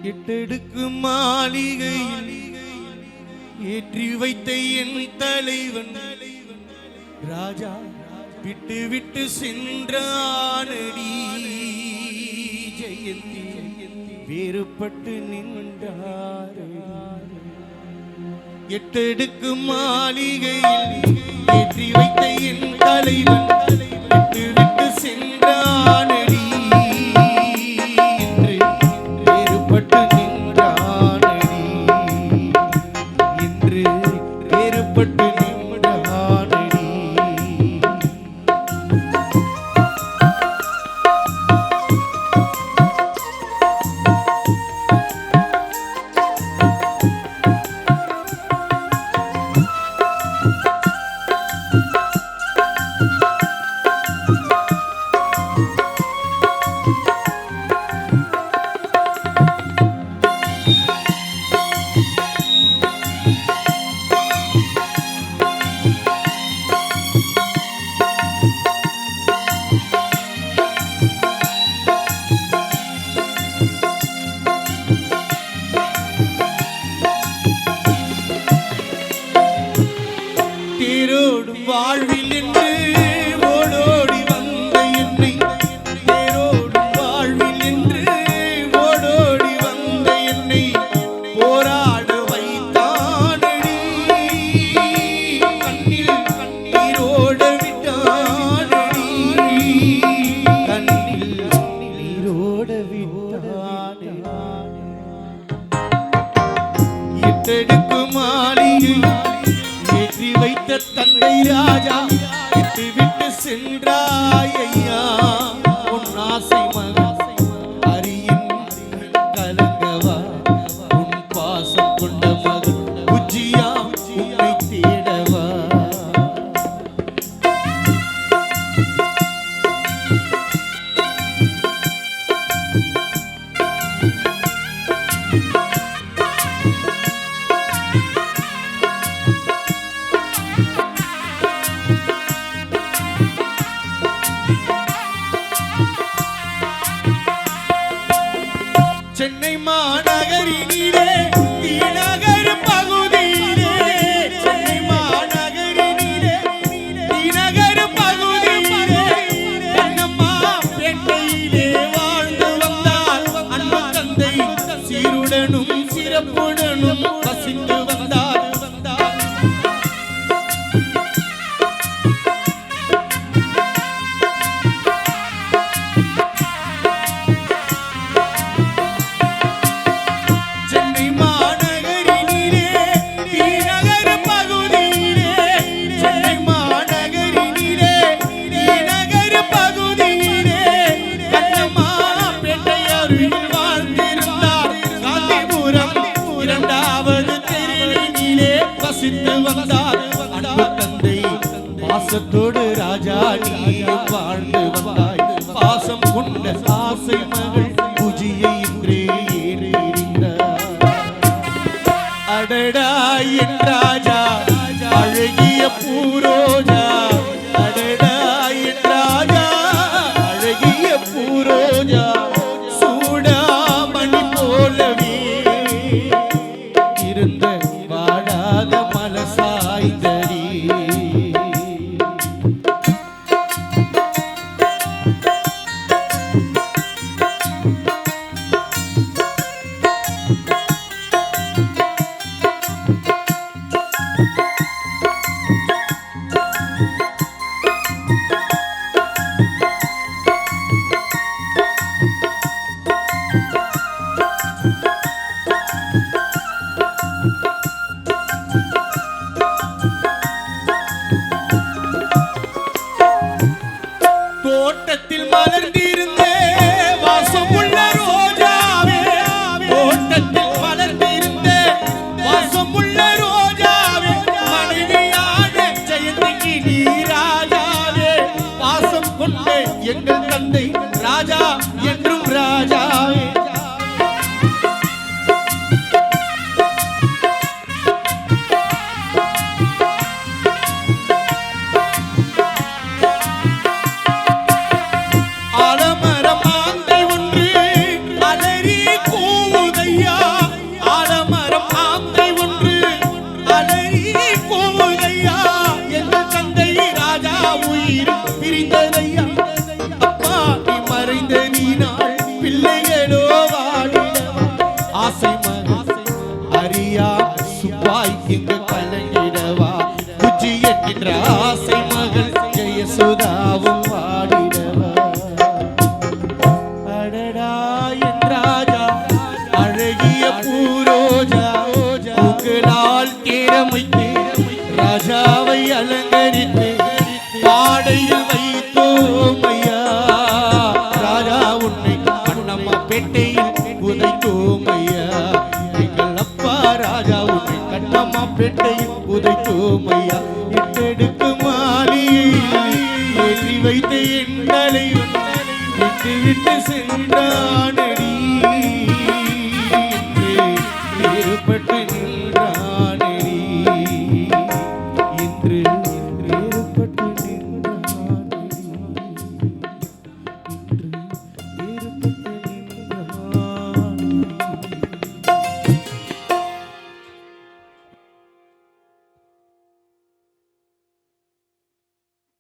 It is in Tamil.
எட்டெடுக்கு மாளிகையில் ஏற்றி வைத்த என் தலைவன் ராஜா விட்டு விட்டு சென்றானடி. ஜெயந்தி வேறுபட்டு நின்றார். எட்டெடுக்கு மாளிகையில் ஏற்றி வைத்த என் தலைவன் விட்டு விட்டு சென்றானடி. வேறுபட்டு நின்றானடி. இன்று வேறுபட்டு வாழ்வில் என்று ஓடோடி வந்த என்னை, தேரோடும் வாழ்வில் என்று ஓடோடி வந்த என்னை போராட வைத்தானடி. கண்ணில் கண்ணீரோட விட்டானடி. கண்ணில் நீரோட விட்டானடி. எட்டெடுக்கு மாளிகை ஏற்றி வைத்த தந்தை ராஜா விட்டு விட்டு சென்றாய் ஐயா. உன் ஆசை மகன் அரியின் கலங்கவா, உன் பாசம் கொண்ட மகன் புஜியா உன்னை தேடவா. சென்னை மாநகரினிலே தீநகர் பகுதியிலே, சென்னை மாநகரினிலே தீநகர் பகுதியிலே கண்ணம்மா பேட்டையிலே வாழ்ந்து வந்தார் அன்பு தந்தை. சீருடனும் சிறப்புடனும் வசித்து வந்தார். அன்பு தந்தை பாசத்தோடு ராஜா நீ வாழ்ந்து வந்தாய். பாசம் கொண்ட ஆசை மகள் புஜியை இன்றே ஏறியிருந்தார். அடடா என் ராஜா அழகிய பூரோஜா, அடடா என் ராஜா அழகிய பூரோஜா, சூடாமணி போலவே இருந்த வாடாத மலசாய்தடி. தோட்டத்தில் மலர்ந்திருந்த வாசம் உள்ள ரோஜாவே, தோட்டத்தில் மலர்ந்திருந்த வாசம் உள்ள ரோஜாவே, மனைவியான ஜெயந்திக்கு நீ ராஜாவே. பாசம் கொண்ட எங்கள் தந்தை ராஜா என்றும் ராஜாவே. ஆலமரம் ஆந்தை ஒன்று அலறி கூவுதையா. விட்டு விட்டு சென்றானடி